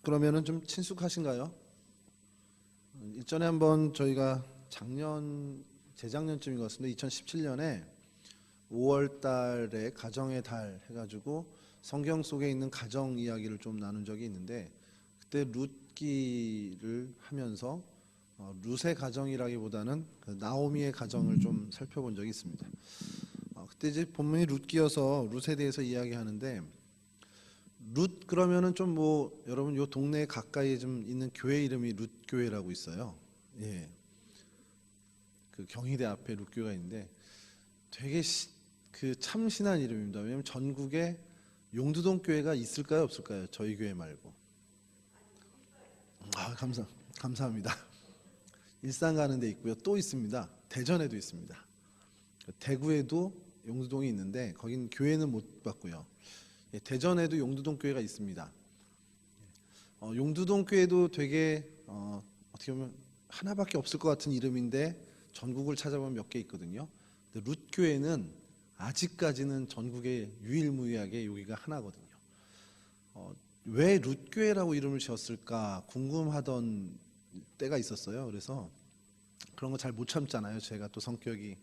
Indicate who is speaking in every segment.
Speaker 1: 그러면은 좀 친숙하신가요? 일전에 한번 저희가 재작년쯤인 것 같습니다. 2017년에 5월 달에 가정의 달 해가지고 성경 속에 있는 가정 이야기를 좀 나눈 적이 있는데, 그때 룻기를 하면서 룻의 가정이라기보다는 그 나오미의 가정을 좀 살펴본 적이 있습니다. 그때 이제 본문이 룻기여서 룻에 대해서 이야기하는데, 룻 그러면은 좀 뭐 여러분 요 동네 가까이에 좀 있는 교회 이름이 룻 교회라고 있어요. 예, 그 경희대 앞에 룻 교회가 있는데 되게 그 참신한 이름입니다. 왜냐하면 전국에 용두동 교회가 있을까요, 없을까요? 저희 교회 말고. 감사합니다. 일산 가는 데 있고요. 또 있습니다. 대전에도 있습니다. 대구에도 용두동이 있는데 거긴 교회는 못 봤고요. 예, 대전에도 용두동 교회가 있습니다. 용두동 교회도 되게 어떻게 보면 하나밖에 없을 것 같은 이름인데 전국을 찾아보면 몇 개 있거든요. 근데 룻 교회는 아직까지는 전국에 유일무이하게 여기가 하나거든요. 왜 룻 교회라고 이름을 지었을까 궁금하던 때가 있었어요. 그래서 그런 거 잘 못 참잖아요. 제가 또 성격이.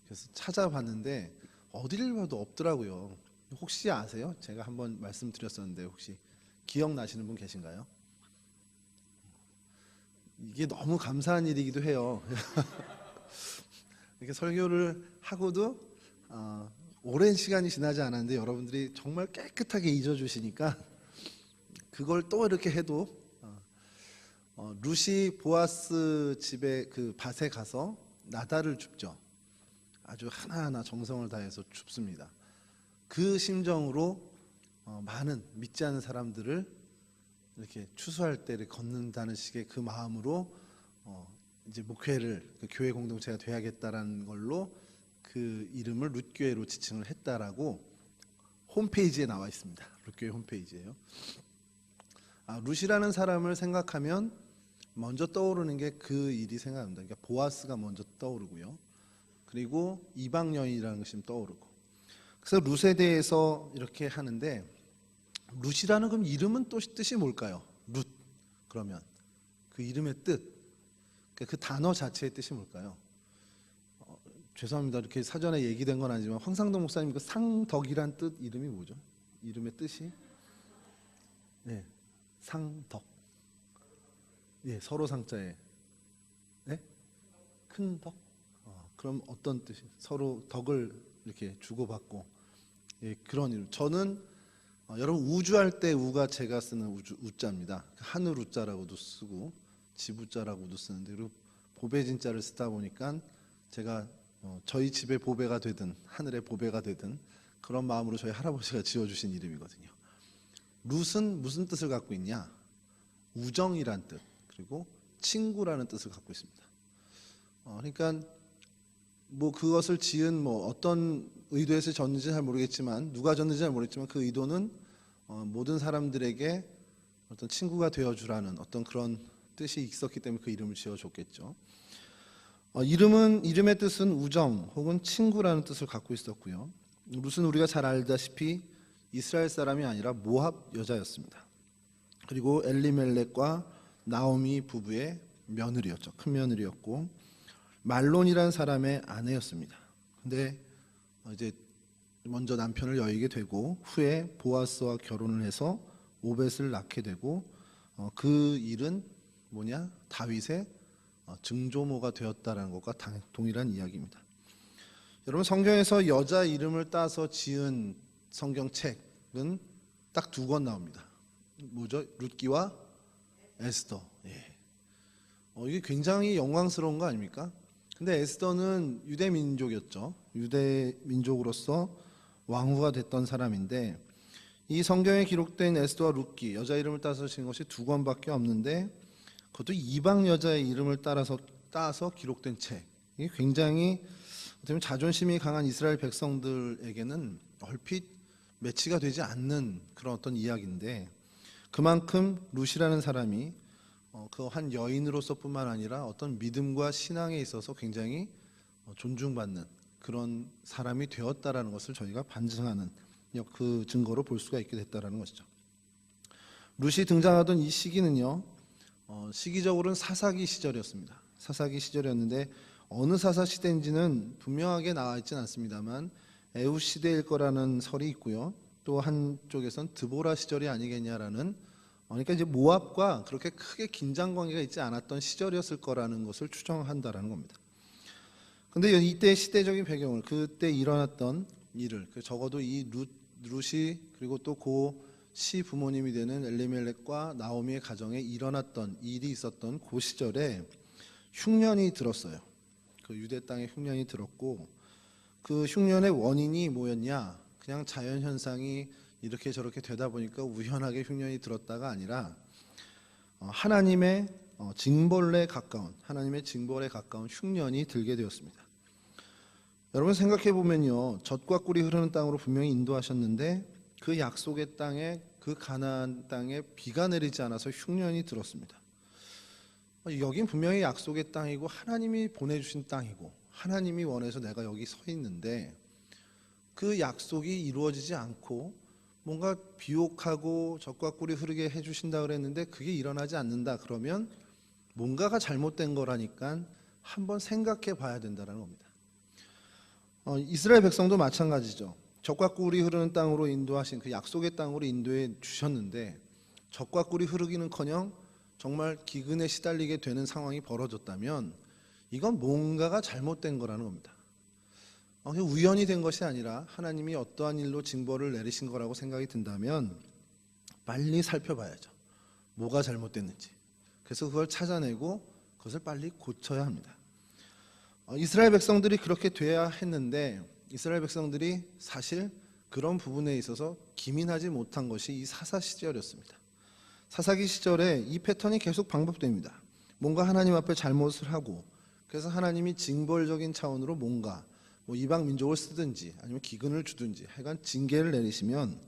Speaker 1: 그래서 찾아봤는데 어디를 봐도 없더라고요. 혹시 아세요? 제가 한번 말씀드렸었는데 혹시 기억나시는 분 계신가요? 이게 너무 감사한 일이기도 해요. 이렇게 설교를 하고도 오랜 시간이 지나지 않았는데 여러분들이 정말 깨끗하게 잊어주시니까 그걸 또 이렇게 해도 룻이 보아스 집에 그 밭에 가서 나달을 줍죠. 아주 하나하나 정성을 다해서 줍습니다. 그 심정으로 많은 믿지 않는 사람들을 이렇게 추수할 때를 걷는다는 식의 그 마음으로 이제 목회를 그 교회 공동체가 돼야겠다라는 걸로 그 이름을 룻교회로 지칭을 했다라고 홈페이지에 나와 있습니다. 룻교회 홈페이지에요. 룻이라는 사람을 생각하면 먼저 떠오르는 게 그 일이 생각납니다. 그러니까 보아스가 먼저 떠오르고요. 그리고 이방 여인이라는 것이 떠오르고. 그래서 룻에 대해서 이렇게 하는데, 룻이라는 그럼 이름은 또 뜻이 뭘까요? 룻 그러면 그 이름의 뜻, 그 단어 자체의 뜻이 뭘까요? 죄송합니다. 이렇게 사전에 얘기된 건 아니지만 황상동 목사님 그 상덕이란 뜻 이름이 뭐죠? 이름의 뜻이? 네, 상덕. 예, 서로 상자에. 네? 큰 덕. 그럼 어떤 뜻이? 서로 덕을 이렇게 주고받고. 예, 그런 이름. 저는 여러분 우주할 때 우가 제가 쓰는 우자입니다. 하늘 우자라고도 쓰고 지부자라고도 쓰는데, 그리고 보배진자를 쓰다 보니까 제가 저희 집의 보배가 되든 하늘의 보배가 되든 그런 마음으로 저희 할아버지가 지어주신 이름이거든요. 룻은 무슨 뜻을 갖고 있냐? 우정이란 뜻, 그리고 친구라는 뜻을 갖고 있습니다. 그러니까 뭐 그것을 지은 뭐 어떤 의도에서 졌는지 잘 모르겠지만, 누가 졌는지 잘 모르겠지만 그 의도는 모든 사람들에게 어떤 친구가 되어주라는 어떤 그런 뜻이 있었기 때문에 그 이름을 지어줬겠죠. 이름의 뜻은 우정 혹은 친구라는 뜻을 갖고 있었고요. 룻은 우리가 잘 알다시피 이스라엘 사람이 아니라 모압 여자였습니다. 그리고 엘리멜렉과 나오미 부부의 며느리였죠. 큰 며느리였고 말론이라는 사람의 아내였습니다. 근데 이제 먼저 남편을 여의게 되고 후에 보아스와 결혼을 해서 오벳을 낳게 되고 그 일은 뭐냐? 다윗의 증조모가 되었다라는 것과 동일한 이야기입니다. 여러분 성경에서 여자 이름을 따서 지은 성경책은 딱 두 권 나옵니다. 뭐죠? 룻기와 에스더. 예. 이게 굉장히 영광스러운 거 아닙니까? 근데 에스더는 유대 민족이었죠. 유대 민족으로서 왕후가 됐던 사람인데, 이 성경에 기록된 에스더와 룻기 여자 이름을 따서 지은 것이 두 권밖에 없는데, 그것도 이방 여자의 이름을 따서 기록된 책. 이게 굉장히 어떻게 자존심이 강한 이스라엘 백성들에게는 얼핏 매치가 되지 않는 그런 어떤 이야기인데, 그만큼 룻이라는 사람이 그 한 여인으로서뿐만 아니라 어떤 믿음과 신앙에 있어서 굉장히 존중받는 그런 사람이 되었다라는 것을 저희가 반증하는 그 증거로 볼 수가 있게 됐다라는 것이죠. 룻이 등장하던 이 시기는요, 시기적으로는 사사기 시절이었습니다. 사사기 시절이었는데 어느 사사 시대인지는 분명하게 나와 있지는 않습니다만 에훗 시대일 거라는 설이 있고요. 또 한쪽에선 드보라 시절이 아니겠냐라는, 그러니까 이제 모압과 그렇게 크게 긴장 관계가 있지 않았던 시절이었을 거라는 것을 추정한다라는 겁니다. 근데 이때 시대적인 배경을, 그때 일어났던 일을, 적어도 이 룻이 그리고 또 그 시 부모님이 되는 엘리멜렉과 나오미의 가정에 일어났던 일이 있었던 그 시절에 흉년이 들었어요. 그 유대 땅에 흉년이 들었고, 그 흉년의 원인이 뭐였냐? 그냥 자연 현상이 이렇게 저렇게 되다 보니까 우연하게 흉년이 들었다가 아니라 하나님의 징벌에 가까운, 하나님의 징벌에 가까운 흉년이 들게 되었습니다. 여러분 생각해 보면요, 젖과 꿀이 흐르는 땅으로 분명히 인도하셨는데 그 약속의 땅에, 그 가나안 땅에 비가 내리지 않아서 흉년이 들었습니다. 여긴 분명히 약속의 땅이고 하나님이 보내주신 땅이고 하나님이 원해서 내가 여기 서 있는데 그 약속이 이루어지지 않고 뭔가 비옥하고 젖과 꿀이 흐르게 해주신다 그랬는데 그게 일어나지 않는다 그러면 뭔가가 잘못된 거라니까 한번 생각해 봐야 된다는 겁니다. 이스라엘 백성도 마찬가지죠. 젖과 꿀이 흐르는 땅으로 인도하신 그 약속의 땅으로 인도해 주셨는데 젖과 꿀이 흐르기는커녕 정말 기근에 시달리게 되는 상황이 벌어졌다면 이건 뭔가가 잘못된 거라는 겁니다. 우연이 된 것이 아니라 하나님이 어떠한 일로 징벌을 내리신 거라고 생각이 든다면 빨리 살펴봐야죠. 뭐가 잘못됐는지. 그래서 그걸 찾아내고 그것을 빨리 고쳐야 합니다. 이스라엘 백성들이 그렇게 돼야 했는데 이스라엘 백성들이 사실 그런 부분에 있어서 기민하지 못한 것이 이 사사 시절이었습니다. 사사기 시절에 이 패턴이 계속 반복됩니다. 뭔가 하나님 앞에 잘못을 하고 그래서 하나님이 징벌적인 차원으로 뭔가 이방 민족을 쓰든지 아니면 기근을 주든지 하여간 징계를 내리시면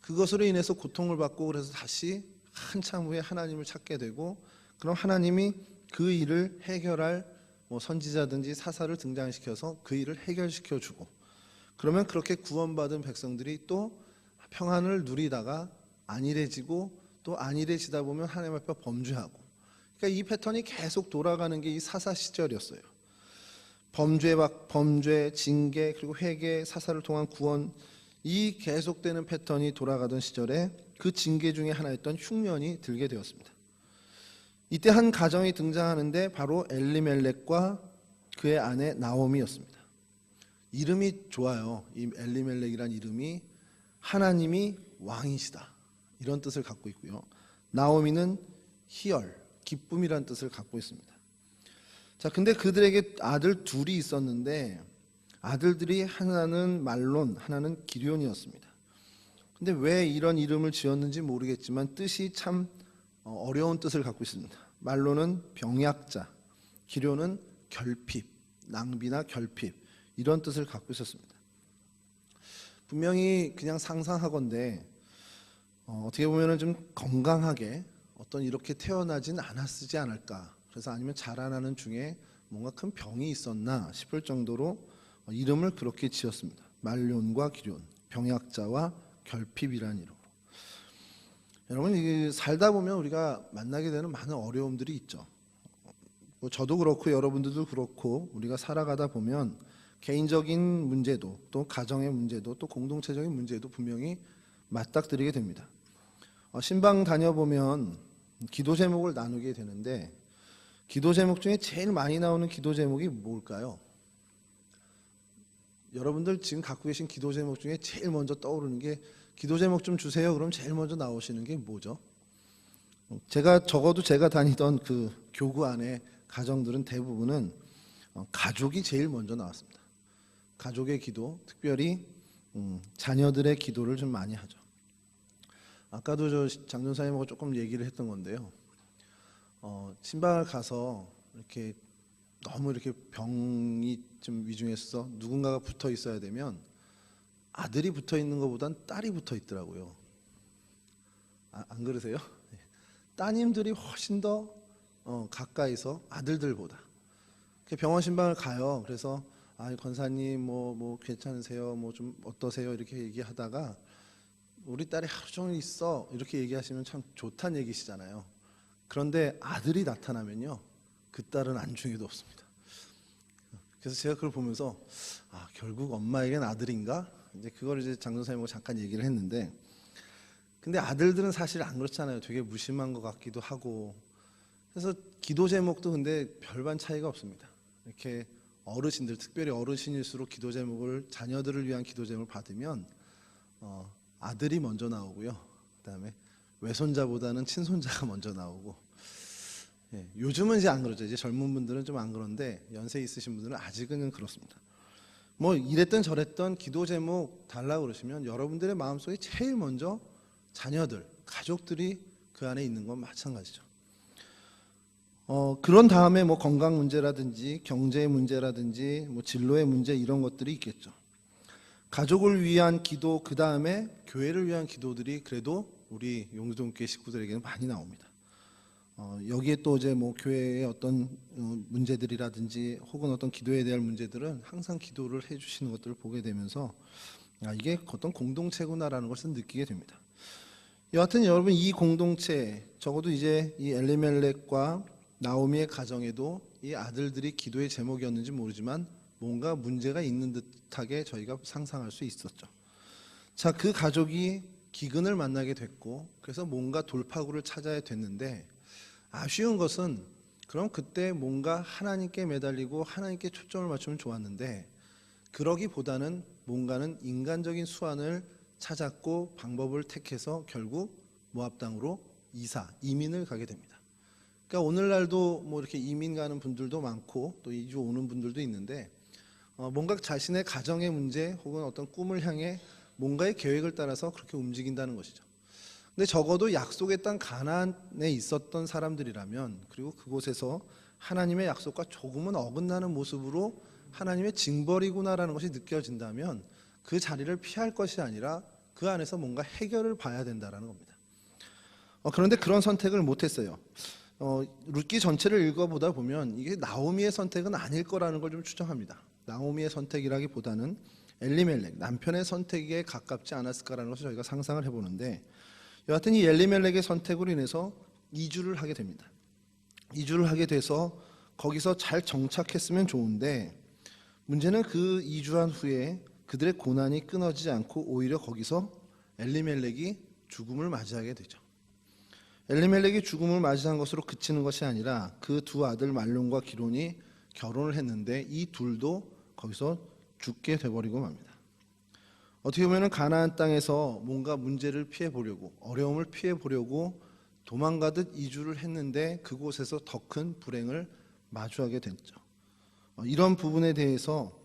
Speaker 1: 그것으로 인해서 고통을 받고 그래서 다시 한참 후에 하나님을 찾게 되고 그럼 하나님이 그 일을 해결할 선지자든지 사사를 등장시켜서 그 일을 해결시켜 주고 그러면 그렇게 구원받은 백성들이 또 평안을 누리다가 안일해지고 또 안일해지다 보면 하나님 앞에 범죄하고 그러니까 이 패턴이 계속 돌아가는 게 이 사사 시절이었어요. 범죄, 징계 그리고 회개, 사사를 통한 구원 이 계속되는 패턴이 돌아가던 시절에 그 징계 중에 하나였던 흉년이 들게 되었습니다. 이때 한 가정이 등장하는데 바로 엘리멜렉과 그의 아내 나오미였습니다. 이름이 좋아요. 이 엘리멜렉이란 이름이 하나님이 왕이시다 이런 뜻을 갖고 있고요. 나오미는 희열, 기쁨이란 뜻을 갖고 있습니다. 자, 근데 그들에게 아들 둘이 있었는데 아들들이 하나는 말론, 하나는 기럧이었습니다. 근데 왜 이런 이름을 지었는지 모르겠지만 뜻이 참 어려운 뜻을 갖고 있습니다. 말론은 병약자, 기럧는 결핍, 낭비나 결핍 이런 뜻을 갖고 있었습니다. 분명히 그냥 상상하건대 어떻게 보면은 좀 건강하게 어떤 이렇게 태어나진 않았지 않을까. 그래서 아니면 자라나는 중에 뭔가 큰 병이 있었나 싶을 정도로 이름을 그렇게 지었습니다. 말론과 기럧, 병약자와 결핍이라는 이름. 여러분 살다 보면 우리가 만나게 되는 많은 어려움들이 있죠. 저도 그렇고 여러분들도 그렇고 우리가 살아가다 보면 개인적인 문제도 또 가정의 문제도 또 공동체적인 문제도 분명히 맞닥뜨리게 됩니다. 신방 다녀보면 기도 제목을 나누게 되는데 기도 제목 중에 제일 많이 나오는 기도 제목이 뭘까요? 여러분들 지금 갖고 계신 기도 제목 중에 제일 먼저 떠오르는 게 기도 제목 좀 주세요. 그럼 제일 먼저 나오시는 게 뭐죠? 적어도 제가 다니던 그 교구 안에 가정들은 대부분은 가족이 제일 먼저 나왔습니다. 가족의 기도, 특별히 자녀들의 기도를 좀 많이 하죠. 아까도 저 장전사님하고 조금 얘기를 했던 건데요. 신방을 가서 이렇게 너무 이렇게 병이 좀 위중해서 누군가가 붙어 있어야 되면 아들이 붙어 있는 것보단 딸이 붙어 있더라고요. 안 그러세요? 따님들이 훨씬 더 가까이서 아들들보다. 병원 신방을 가요. 그래서 권사님 뭐 괜찮으세요? 뭐 좀 어떠세요? 이렇게 얘기하다가 우리 딸이 하루 종일 있어 이렇게 얘기하시면 참 좋다는 얘기시잖아요. 그런데 아들이 나타나면요, 그 딸은 안중에도 없습니다. 그래서 제가 그걸 보면서 결국 엄마에겐 아들인가? 이제 그걸 이제 장 선생님하고 잠깐 얘기를 했는데, 근데 아들들은 사실 안 그렇잖아요. 되게 무심한 것 같기도 하고. 그래서 기도 제목도 근데 별반 차이가 없습니다. 이렇게 어르신들, 특별히 어르신일수록 기도 제목을, 자녀들을 위한 기도 제목을 받으면 아들이 먼저 나오고요. 그다음에 외손자보다는 친손자가 먼저 나오고. 예, 요즘은 이제 안 그러죠. 이제 젊은 분들은 좀 안 그런데 연세 있으신 분들은 아직은 그렇습니다. 뭐 이랬던 저랬던 기도 제목 달라고 그러시면 여러분들의 마음속에 제일 먼저 자녀들, 가족들이 그 안에 있는 건 마찬가지죠. 그런 다음에 뭐 건강 문제라든지 경제 문제라든지 뭐 진로의 문제, 이런 것들이 있겠죠. 가족을 위한 기도, 그 다음에 교회를 위한 기도들이 그래도 우리 용두동교회 식구들에게는 많이 나옵니다. 여기에 또 이제 뭐 교회의 어떤 문제들이라든지 혹은 어떤 기도에 대한 문제들은 항상 기도를 해주시는 것들을 보게 되면서 이게 어떤 공동체구나라는 것을 느끼게 됩니다. 여하튼 여러분, 이 공동체, 적어도 이제 이 엘리멜렉과 나오미의 가정에도 이 아들들이 기도의 제목이었는지 모르지만 뭔가 문제가 있는 듯하게 저희가 상상할 수 있었죠. 자, 그 가족이 기근을 만나게 됐고, 그래서 뭔가 돌파구를 찾아야 됐는데, 아쉬운 것은 그럼 그때 뭔가 하나님께 매달리고 하나님께 초점을 맞추면 좋았는데, 그러기보다는 뭔가는 인간적인 수완을 찾았고 방법을 택해서 결국 모압 땅으로 이민을 가게 됩니다. 그러니까 오늘날도 뭐 이렇게 이민 가는 분들도 많고 또 이주 오는 분들도 있는데, 뭔가 자신의 가정의 문제 혹은 어떤 꿈을 향해 뭔가의 계획을 따라서 그렇게 움직인다는 것이죠. 근데 적어도 약속의 땅 가나안에 있었던 사람들이라면, 그리고 그곳에서 하나님의 약속과 조금은 어긋나는 모습으로 하나님의 징벌이구나라는 것이 느껴진다면 그 자리를 피할 것이 아니라 그 안에서 뭔가 해결을 봐야 된다는 겁니다. 그런데 그런 선택을 못했어요. 룻기 전체를 읽어보다 보면 이게 나오미의 선택은 아닐 거라는 걸 좀 추정합니다. 나오미의 선택이라기보다는 엘리멜렉, 남편의 선택에 가깝지 않았을까라는 것을 저희가 상상을 해보는데, 여하튼 이 엘리멜렉의 선택으로 인해서 이주를 하게 됩니다. 이주를 하게 돼서 거기서 잘 정착했으면 좋은데, 문제는 그 이주한 후에 그들의 고난이 끊어지지 않고 오히려 거기서 엘리멜렉이 죽음을 맞이하게 되죠. 엘리멜렉이 죽음을 맞이한 것으로 그치는 것이 아니라 그 두 아들 말론과 기론이 결혼을 했는데 이 둘도 거기서 죽게 돼버리고 맙니다. 어떻게 보면 가나안 땅에서 뭔가 문제를 피해 보려고, 어려움을 피해 보려고 도망가듯 이주를 했는데 그곳에서 더 큰 불행을 마주하게 됐죠. 이런 부분에 대해서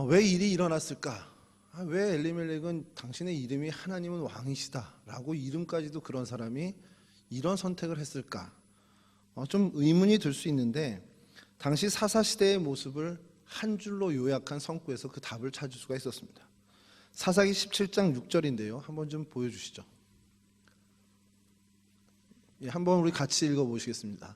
Speaker 1: 왜 일이 일어났을까? 왜 엘리멜렉은 당신의 이름이 하나님은 왕이시다라고 이름까지도 그런 사람이 이런 선택을 했을까? 좀 의문이 들 수 있는데, 당시 사사시대의 모습을 한 줄로 요약한 성구에서 그 답을 찾을 수가 있었습니다. 사사기 17장 6절인데요. 한번 좀 보여주시죠. 한번 우리 같이 읽어보시겠습니다.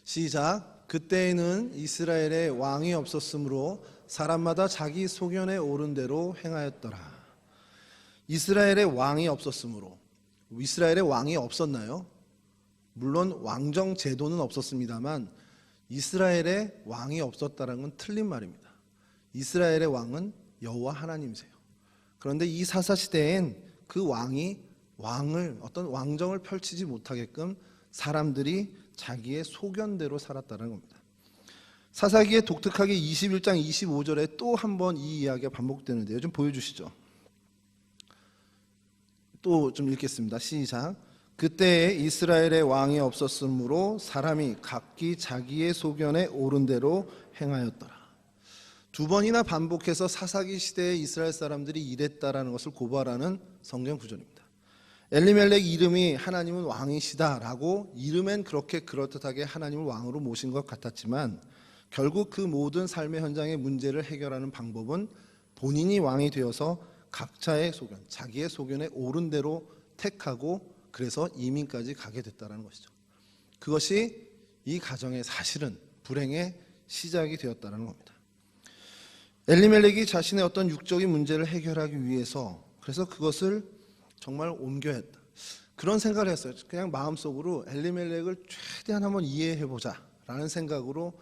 Speaker 1: 시작. 그때에는 이스라엘에 왕이 없었으므로 사람마다 자기 소견에 오른 대로 행하였더라. 이스라엘에 왕이 없었으므로. 이스라엘에 왕이 없었나요? 물론 왕정 제도는 없었습니다만 이스라엘에 왕이 없었다는 건 틀린 말입니다. 이스라엘의 왕은 여호와 하나님이세요. 그런데 이 사사시대엔 그 왕이 어떤 왕정을 펼치지 못하게끔 사람들이 자기의 소견대로 살았다는 겁니다. 사사기에 독특하게 21장 25절에 또 한 번 이 이야기가 반복되는데요. 좀 보여주시죠. 또 좀 읽겠습니다. 시작. 그때에 이스라엘의 왕이 없었으므로 사람이 각기 자기의 소견에 오른 대로 행하였더라. 두 번이나 반복해서 사사기 시대에 이스라엘 사람들이 이랬다라는 것을 고발하는 성경 구절입니다. 엘리멜렉 이름이 하나님은 왕이시다라고 이름엔 그렇게 그럴듯하게 하나님을 왕으로 모신 것 같았지만, 결국 그 모든 삶의 현장의 문제를 해결하는 방법은 본인이 왕이 되어서 각자의 소견, 자기의 소견에 오른 대로 택하고 그래서 이민까지 가게 됐다는 것이죠. 그것이 이 가정의 사실은 불행의 시작이 되었다는 겁니다. 엘리멜렉이 자신의 어떤 육적인 문제를 해결하기 위해서, 그래서 그것을 정말 옮겨야 했다. 그런 생각을 했어요. 그냥 마음속으로 엘리멜렉을 최대한 한번 이해해보자라는 생각으로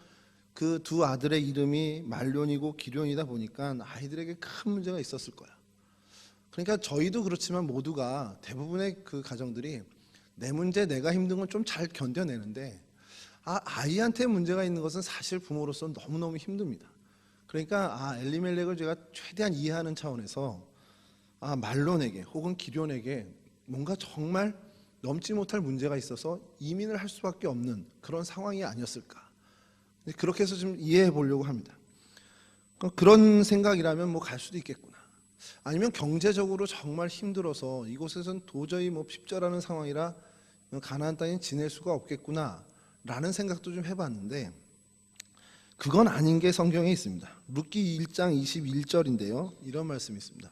Speaker 1: 그 두 아들의 이름이 말론이고 기럧이다 보니까 아이들에게 큰 문제가 있었을 거야. 그러니까 저희도 그렇지만 모두가 대부분의 그 가정들이 내 문제 내가 힘든 건 좀 잘 견뎌내는데 아이한테 문제가 있는 것은 사실 부모로서 너무너무 힘듭니다. 그러니까 엘리멜렉을 제가 최대한 이해하는 차원에서 말론에게 혹은 기럧에게 뭔가 정말 넘지 못할 문제가 있어서 이민을 할 수밖에 없는 그런 상황이 아니었을까. 그렇게 해서 좀 이해해 보려고 합니다. 그런 생각이라면 뭐 갈 수도 있겠구나. 아니면 경제적으로 정말 힘들어서 이곳에서는 도저히 뭐 핍절하는 상황이라 가나안 땅에 지낼 수가 없겠구나 라는 생각도 좀 해봤는데 그건 아닌 게 성경에 있습니다. 룻기 1장 21절인데요. 이런 말씀이 있습니다.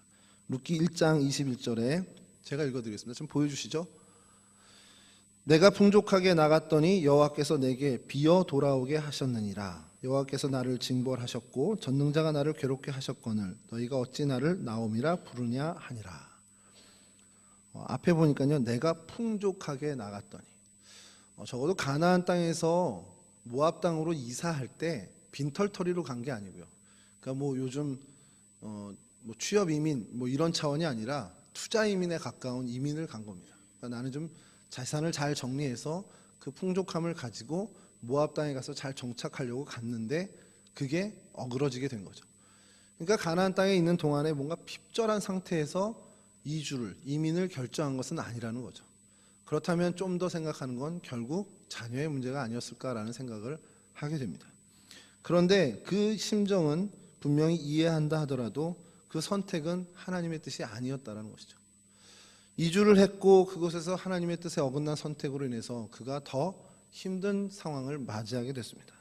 Speaker 1: 룻기 1장 21절에 제가 읽어드리겠습니다. 좀 보여주시죠. 내가 풍족하게 나갔더니 여호와께서 내게 비어 돌아오게 하셨느니라. 여호와께서 나를 징벌하셨고 전능자가 나를 괴롭게 하셨거늘 너희가 어찌 나를 나옴이라 부르냐 하니라. 앞에 보니까요. 내가 풍족하게 나갔더니 적어도 가나안 땅에서 모압 땅으로 이사할 때 빈털터리로 간 게 아니고요. 그러니까 뭐 요즘 뭐 취업 이민 뭐 이런 차원이 아니라 투자 이민에 가까운 이민을 간 겁니다. 그러니까 나는 좀 자산을 잘 정리해서 그 풍족함을 가지고 모압 땅에 가서 잘 정착하려고 갔는데 그게 어그러지게 된 거죠. 그러니까 가나안 땅에 있는 동안에 뭔가 핍절한 상태에서 이민을 결정한 것은 아니라는 거죠. 그렇다면 좀 더 생각하는 건 결국 자녀의 문제가 아니었을까라는 생각을 하게 됩니다. 그런데 그 심정은 분명히 이해한다 하더라도 그 선택은 하나님의 뜻이 아니었다라는 것이죠. 이주를 했고 그곳에서 하나님의 뜻에 어긋난 선택으로 인해서 그가 더 힘든 상황을 맞이하게 됐습니다.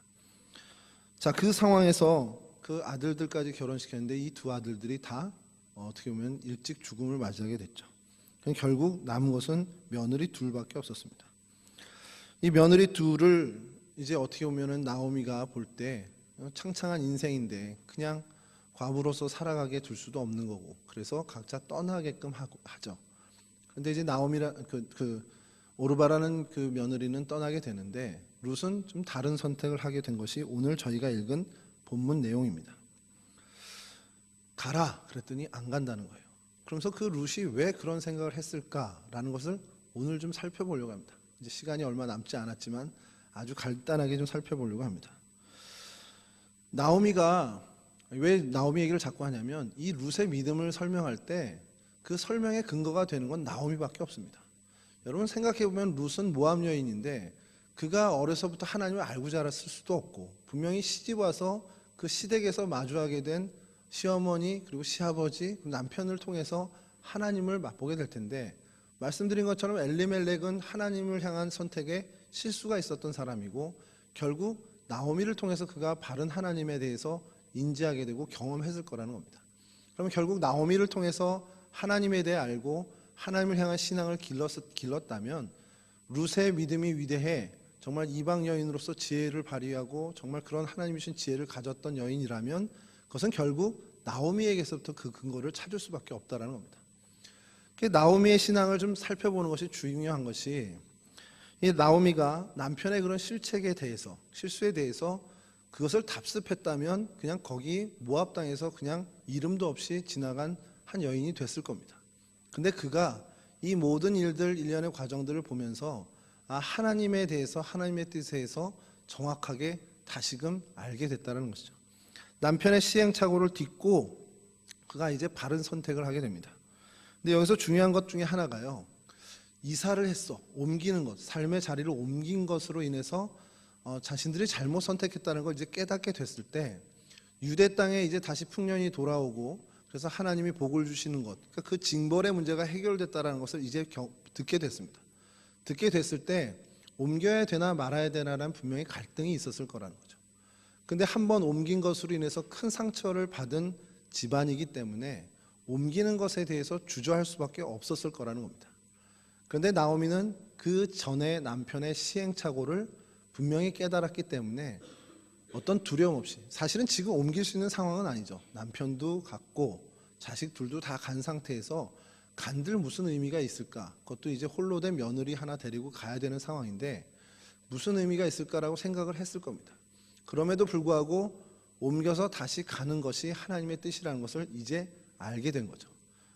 Speaker 1: 자, 그 상황에서 그 아들들까지 결혼시켰는데 이 두 아들들이 다 어떻게 보면 일찍 죽음을 맞이하게 됐죠. 결국 남은 것은 며느리 둘밖에 없었습니다. 이 며느리 둘을 이제 어떻게 보면은 나오미가 볼 때 창창한 인생인데 그냥 과부로서 살아가게 둘 수도 없는 거고 그래서 각자 떠나게끔 하죠. 근데 이제 오르바라는 그 며느리는 떠나게 되는데 룻은 좀 다른 선택을 하게 된 것이 오늘 저희가 읽은 본문 내용입니다. 가라 그랬더니 안 간다는 거예요. 그러면서 그 룻이 왜 그런 생각을 했을까라는 것을 오늘 좀 살펴보려고 합니다. 이제 시간이 얼마 남지 않았지만 아주 간단하게 좀 살펴보려고 합니다. 나오미가 왜 나오미 얘기를 자꾸 하냐면 이 룻의 믿음을 설명할 때 그 설명의 근거가 되는 건 나오미밖에 없습니다. 여러분 생각해보면 룻은 모압 여인인데 그가 어려서부터 하나님을 알고 자랐을 수도 없고 분명히 시집 와서 그 시댁에서 마주하게 된 시어머니 그리고 시아버지 남편을 통해서 하나님을 맛보게 될 텐데 말씀드린 것처럼 엘리멜렉은 하나님을 향한 선택에 실수가 있었던 사람이고 결국 나오미를 통해서 그가 바른 하나님에 대해서 인지하게 되고 경험했을 거라는 겁니다. 그러면 결국 나오미를 통해서 하나님에 대해 알고 하나님을 향한 신앙을 길렀다면 룻의 믿음이 위대해 정말 이방 여인으로서 지혜를 발휘하고 정말 그런 하나님이 주신 지혜를 가졌던 여인이라면 그것은 결국 나오미에게서부터 그 근거를 찾을 수밖에 없다라는 겁니다. 나오미의 신앙을 좀 살펴보는 것이 중요한 것이 이 나오미가 남편의 그런 실수에 대해서 그것을 답습했다면 그냥 거기 모압 땅에서 그냥 이름도 없이 지나간 한 여인이 됐을 겁니다. 근데 그가 이 모든 일들 일련의 과정들을 보면서 하나님에 대해서 하나님의 뜻에 대해서 정확하게 다시금 알게 됐다는 것이죠. 남편의 시행착오를 딛고 그가 이제 바른 선택을 하게 됩니다. 근데 여기서 중요한 것 중에 하나가요. 이사를 했어. 옮기는 것, 삶의 자리를 옮긴 것으로 인해서 자신들이 잘못 선택했다는 걸 이제 깨닫게 됐을 때 유대 땅에 이제 다시 풍년이 돌아오고 그래서 하나님이 복을 주시는 것, 그러니까 그 징벌의 문제가 해결됐다는 것을 이제 듣게 됐습니다. 듣게 됐을 때 옮겨야 되나 말아야 되나라는 분명히 갈등이 있었을 거라는 거죠. 근데 한번 옮긴 것으로 인해서 큰 상처를 받은 집안이기 때문에 옮기는 것에 대해서 주저할 수밖에 없었을 거라는 겁니다. 그런데 나오미는 그 전에 남편의 시행착오를 분명히 깨달았기 때문에 어떤 두려움 없이, 사실은 지금 옮길 수 있는 상황은 아니죠. 남편도 갔고 자식 둘도 다 간 상태에서 간들 무슨 의미가 있을까? 그것도 이제 홀로 된 며느리 하나 데리고 가야 되는 상황인데 무슨 의미가 있을까라고 생각을 했을 겁니다. 그럼에도 불구하고 옮겨서 다시 가는 것이 하나님의 뜻이라는 것을 이제 알게 된 거죠.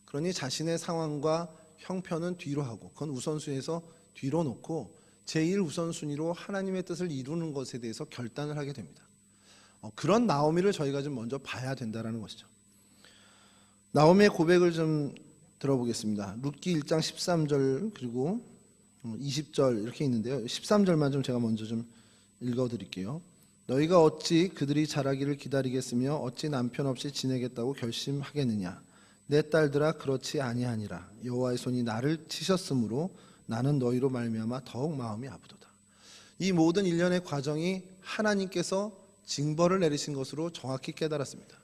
Speaker 1: 그러니 자신의 상황과 형편은 뒤로 하고 그건 우선순위에서 뒤로 놓고 제1 우선순위로 하나님의 뜻을 이루는 것에 대해서 결단을 하게 됩니다. 그런 나오미를 저희가 좀 먼저 봐야 된다는 것이죠. 나오미의 고백을 좀 들어보겠습니다. 룻기 1장 13절 그리고 20절 이렇게 있는데요. 13절만 좀 제가 먼저 좀 읽어드릴게요. 너희가 어찌 그들이 자라기를 기다리겠으며 어찌 남편 없이 지내겠다고 결심하겠느냐. 내 딸들아 그렇지 아니하니라. 여호와의 손이 나를 치셨으므로 나는 너희로 말미암아 더욱 마음이 아프도다. 이 모든 일련의 과정이 하나님께서 징벌을 내리신 것으로 정확히 깨달았습니다.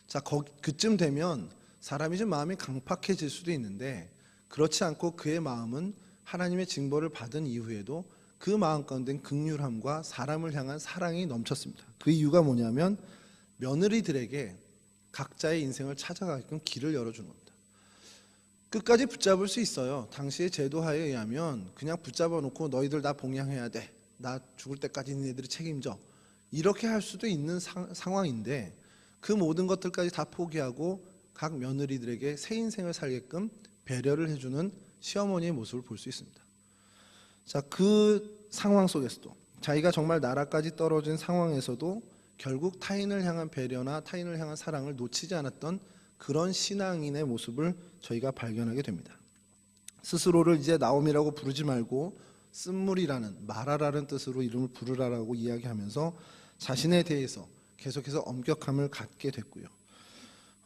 Speaker 1: 자, 그쯤 되면 사람이 좀 마음이 강팍해질 수도 있는데 그렇지 않고 그의 마음은 하나님의 징벌을 받은 이후에도 그 마음 가운데는 긍휼함과 사람을 향한 사랑이 넘쳤습니다. 그 이유가 뭐냐면 며느리들에게 각자의 인생을 찾아가게끔 길을 열어주는 겁니다. 끝까지 붙잡을 수 있어요. 당시의 제도하에 의하면 그냥 붙잡아 놓고 너희들 나 봉양해야 돼. 나 죽을 때까지 너희들이 책임져. 이렇게 할 수도 있는 상황인데 그 모든 것들까지 다 포기하고 각 며느리들에게 새 인생을 살게끔 배려를 해주는 시어머니의 모습을 볼 수 있습니다. 자, 그 상황 속에서도 자기가 정말 나라까지 떨어진 상황에서도 결국 타인을 향한 배려나 타인을 향한 사랑을 놓치지 않았던 그런 신앙인의 모습을 저희가 발견하게 됩니다. 스스로를 이제 나오미라고 부르지 말고 쓴물이라는 마라라는 뜻으로 이름을 부르라라고 이야기하면서 자신에 대해서 계속해서 엄격함을 갖게 됐고요.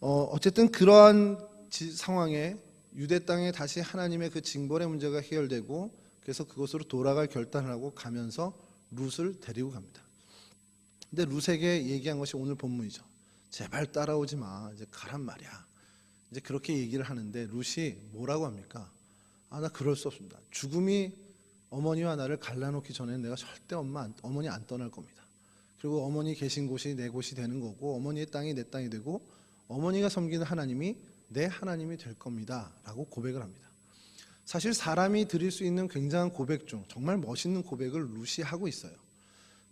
Speaker 1: 어쨌든 그러한 상황에 유대 땅에 다시 하나님의 그 징벌의 문제가 해결되고 그래서 그곳으로 돌아갈 결단을 하고 가면서 룻을 데리고 갑니다. 근데 룻에게 얘기한 것이 오늘 본문이죠. 제발 따라오지 마. 이제 가란 말이야. 이제 그렇게 얘기를 하는데 룻이 뭐라고 합니까? 나 그럴 수 없습니다. 죽음이 어머니와 나를 갈라놓기 전에는 내가 절대 어머니 안 떠날 겁니다. 그리고 어머니 계신 곳이 내 곳이 되는 거고 어머니의 땅이 내 땅이 되고 어머니가 섬기는 하나님이 내 하나님이 될 겁니다. 라고 고백을 합니다. 사실 사람이 드릴 수 있는 굉장한 고백 중 정말 멋있는 고백을 룻이 하고 있어요.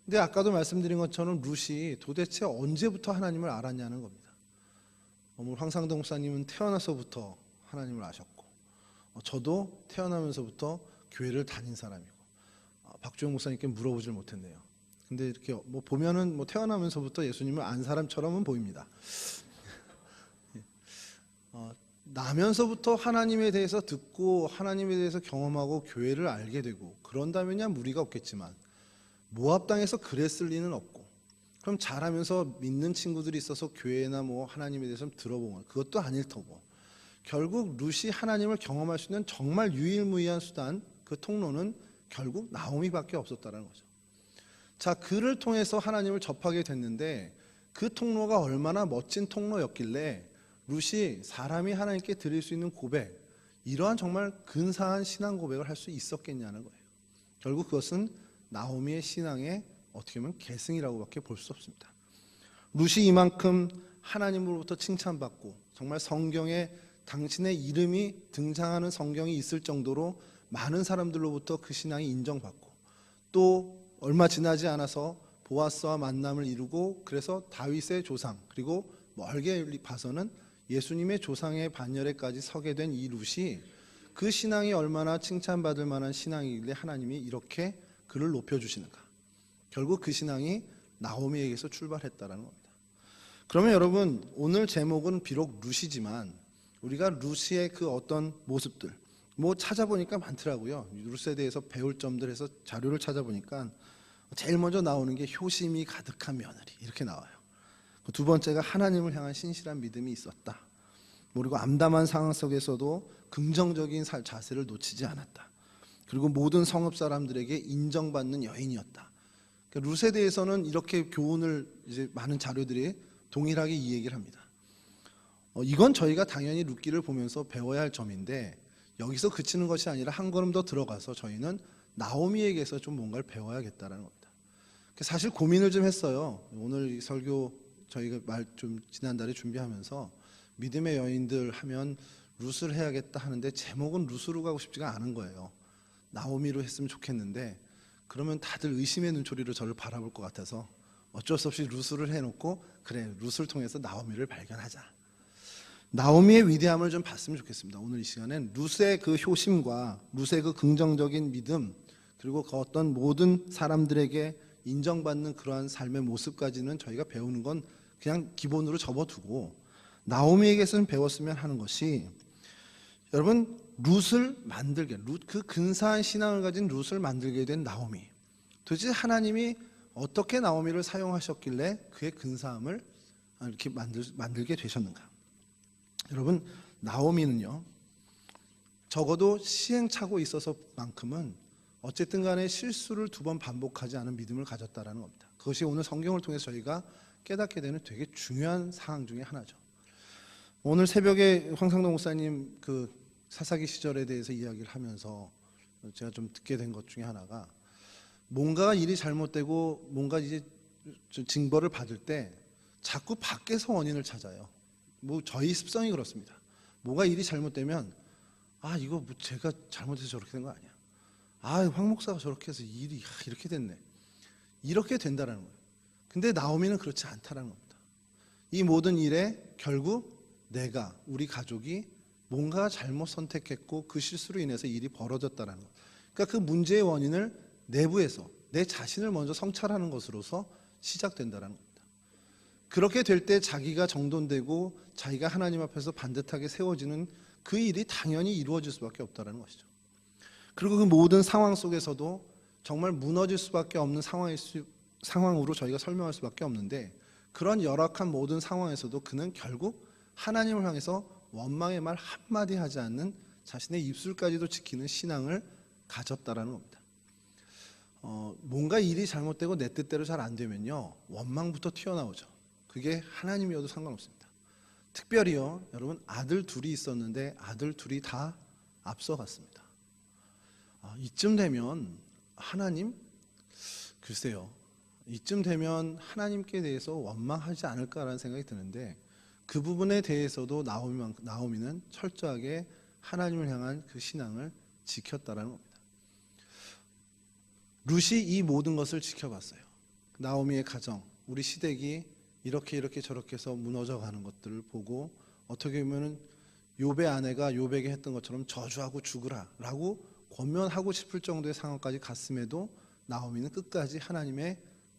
Speaker 1: 근데 아까도 말씀드린 것처럼 룻이 도대체 언제부터 하나님을 알았냐는 겁니다. 황상동 목사님은 태어나서부터 하나님을 아셨고 저도 태어나면서부터 교회를 다닌 사람이고 박주영 목사님께 물어보질 못했네요. 근데 이렇게 보면은 태어나면서부터 예수님을 안 사람처럼은 보입니다. 나면서부터 하나님에 대해서 듣고 하나님에 대해서 경험하고 교회를 알게 되고 그런다면야 무리가 없겠지만 모압 땅에서 그랬을 리는 없고 그럼 자라면서 믿는 친구들이 있어서 교회나 하나님에 대해서 들어보면 그것도 아닐 터고 결국 룻이 하나님을 경험할 수 있는 정말 유일무이한 수단 그 통로는 결국 나오미밖에 없었다는 거죠. 자, 그를 통해서 하나님을 접하게 됐는데 그 통로가 얼마나 멋진 통로였길래 룻이 사람이 하나님께 드릴 수 있는 고백 이러한 정말 근사한 신앙 고백을 할 수 있었겠냐는 거예요. 결국 그것은 나오미의 신앙의 어떻게 보면 계승이라고밖에 볼 수 없습니다. 룻이 이만큼 하나님으로부터 칭찬받고 정말 성경에 당신의 이름이 등장하는 성경이 있을 정도로 많은 사람들로부터 그 신앙이 인정받고 또 얼마 지나지 않아서 보아스와 만남을 이루고 그래서 다윗의 조상 그리고 멀게 봐서는 예수님의 조상의 반열에까지 서게 된 이 룻이 그 신앙이 얼마나 칭찬받을 만한 신앙이길래 하나님이 이렇게 그를 높여주시는가. 결국 그 신앙이 나오미에게서 출발했다는 겁니다. 그러면 여러분 오늘 제목은 비록 룻이지만 우리가 룻의 그 어떤 모습들 찾아보니까 많더라고요. 룻에 대해서 배울 점들 해서 자료를 찾아보니까 제일 먼저 나오는 게 효심이 가득한 며느리 이렇게 나와요. 두 번째가 하나님을 향한 신실한 믿음이 있었다. 그리고 암담한 상황 속에서도 긍정적인 자세를 놓치지 않았다. 그리고 모든 성읍 사람들에게 인정받는 여인이었다. 그러니까 룻에 대해서는 이렇게 교훈을 이제 많은 자료들이 동일하게 이 얘기를 합니다. 이건 저희가 당연히 룻기를 보면서 배워야 할 점인데 여기서 그치는 것이 아니라 한 걸음 더 들어가서 저희는 나오미에게서 좀 뭔가를 배워야겠다는 겁니다. 사실 고민을 좀 했어요. 오늘 이 설교 저희가 지난달에 준비하면서 믿음의 여인들 하면 룻을 해야겠다 하는데 제목은 룻으로 가고 싶지가 않은 거예요. 나오미로 했으면 좋겠는데 그러면 다들 의심의 눈초리로 저를 바라볼 것 같아서 어쩔 수 없이 룻을 해놓고 그래, 룻을 통해서 나오미를 발견하자. 나오미의 위대함을 좀 봤으면 좋겠습니다. 오늘 이 시간엔 룻의 그 효심과 룻의 그 긍정적인 믿음, 그리고 그 어떤 모든 사람들에게 인정받는 그러한 삶의 모습까지는 저희가 배우는 건 그냥 기본으로 접어두고 나오미에게서는 배웠으면 하는 것이, 여러분, 룻을 만들게, 그 근사한 신앙을 가진 룻을 만들게 된 나오미, 도대체 하나님이 어떻게 나오미를 사용하셨길래 그의 근사함을 이렇게 만들게 되셨는가? 여러분, 나오미는요, 적어도 시행착오 있어서만큼은 어쨌든 간에 실수를 2번 반복하지 않은 믿음을 가졌다라는 겁니다. 그것이 오늘 성경을 통해서 저희가 깨닫게 되는 되게 중요한 사항 중에 하나죠. 오늘 새벽에 황상동 목사님 그 사사기 시절에 대해서 이야기를 하면서 제가 좀 듣게 된 것 중에 하나가, 뭔가 일이 잘못되고 뭔가 이제 징벌을 받을 때 자꾸 밖에서 원인을 찾아요. 뭐 저희 습성이 그렇습니다. 뭐가 일이 잘못되면 이거 뭐 제가 잘못해서 저렇게 된 거 아니야. 황 목사가 저렇게 해서 일이 이렇게 됐네. 이렇게 된다라는 거예요. 근데 나오미는 그렇지 않다라는 겁니다. 이 모든 일에 결국 우리 가족이 뭔가 잘못 선택했고 그 실수로 인해서 일이 벌어졌다라는 것. 그러니까 그 문제의 원인을 내부에서 내 자신을 먼저 성찰하는 것으로서 시작된다라는 겁니다. 그렇게 될 때 자기가 정돈되고 자기가 하나님 앞에서 반듯하게 세워지는 그 일이 당연히 이루어질 수밖에 없다라는 것이죠. 그리고 그 모든 상황 속에서도 정말 무너질 수밖에 없는 상황으로 저희가 설명할 수밖에 없는데, 그런 열악한 모든 상황에서도 그는 결국 하나님을 향해서 원망의 말 한마디 하지 않는 자신의 입술까지도 지키는 신앙을 가졌다라는 겁니다. 뭔가 일이 잘못되고 내 뜻대로 잘 안 되면요, 원망부터 튀어나오죠. 그게 하나님이어도 상관없습니다. 특별히요, 여러분, 아들 둘이 있었는데 아들 둘이 다 앞서갔습니다. 이쯤 되면 하나님, 글쎄요, 이쯤 되면 하나님께 대해서 원망하지 않을까라는 생각이 드는데, 그 부분에 대해서도 나오미는 철저하게 하나님을 향한 그 신앙을 지켰다라는 겁니다. 룻이 이 모든 것을 지켜봤어요. 나오미의 가정, 우리 시댁이 이렇게 저렇게 해서 무너져 가는 것들을 보고, 어떻게 보면 욥의 아내가 욥에게 했던 것처럼 저주하고 죽으라라고 권면하고 싶을 정도의 상황까지 갔음에도 나오미는 끝까지 하나님의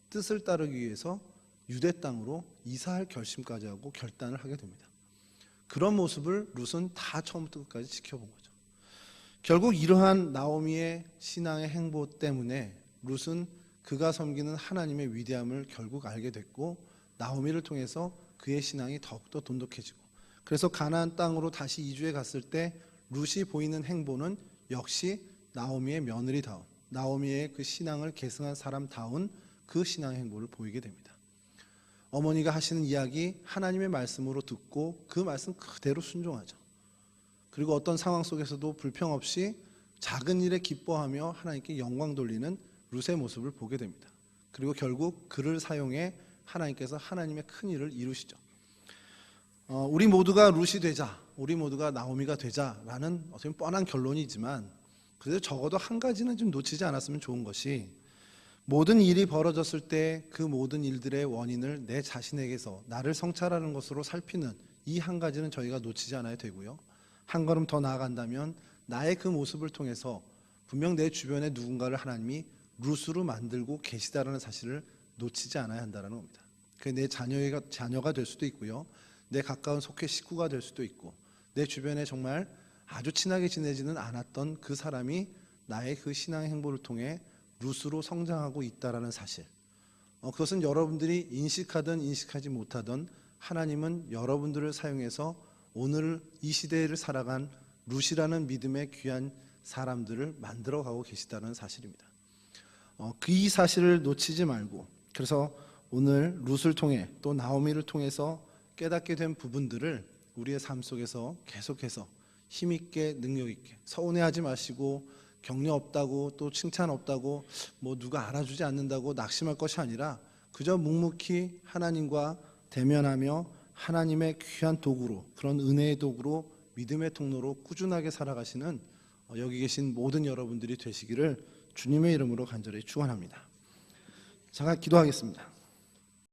Speaker 1: 뜻을 따르기 위해서 유대 땅으로 이사할 결심까지 하고 결단을 하게 됩니다. 그런 모습을 룻은 다 처음부터 끝까지 지켜본 거죠. 결국 이러한 나오미의 신앙의 행보 때문에 룻은 그가 섬기는 하나님의 위대함을 결국 알게 됐고, 나오미를 통해서 그의 신앙이 더욱더 돈독해지고, 그래서 가나안 땅으로 다시 이주해 갔을 때 룻이 보이는 행보는 역시 나오미의 며느리다운, 나오미의 그 신앙을 계승한 사람다운 그 신앙의 행보를 보이게 됩니다. 어머니가 하시는 이야기 하나님의 말씀으로 듣고 그 말씀 그대로 순종하죠. 그리고 어떤 상황 속에서도 불평 없이 작은 일에 기뻐하며 하나님께 영광 돌리는 룻의 모습을 보게 됩니다. 그리고 결국 그를 사용해 하나님께서 하나님의 큰 일을 이루시죠. 우리 모두가 룻이 되자, 우리 모두가 나오미가 되자라는 어떻게 뻔한 결론이지만, 그래도 적어도 한 가지는 좀 놓치지 않았으면 좋은 것이, 모든 일이 벌어졌을 때 그 모든 일들의 원인을 내 자신에게서 나를 성찰하는 것으로 살피는 이 한 가지는 저희가 놓치지 않아야 되고요. 한 걸음 더 나아간다면 나의 그 모습을 통해서 분명 내 주변에 누군가를 하나님이 룻으로 만들고 계시다라는 사실을 놓치지 않아야 한다는 겁니다. 그게 내 자녀가 될 수도 있고요, 내 가까운 속해 식구가 될 수도 있고, 내 주변에 정말 아주 친하게 지내지는 않았던 그 사람이 나의 그 신앙의 행보를 통해 룻으로 성장하고 있다라는 사실, 그것은 여러분들이 인식하든 인식하지 못하든 하나님은 여러분들을 사용해서 오늘 이 시대를 살아간 룻이라는 믿음의 귀한 사람들을 만들어가고 계시다는 사실입니다. 그 사실을 놓치지 말고, 그래서 오늘 룻을 통해 또 나오미를 통해서 깨닫게 된 부분들을 우리의 삶 속에서 계속해서 힘있게 능력있게, 서운해하지 마시고 격려 없다고 또 칭찬 없다고 뭐 누가 알아주지 않는다고 낙심할 것이 아니라 그저 묵묵히 하나님과 대면하며 하나님의 귀한 도구로, 그런 은혜의 도구로 믿음의 통로로 꾸준하게 살아가시는 여기 계신 모든 여러분들이 되시기를 주님의 이름으로 간절히 축원합니다. 잠깐 기도하겠습니다.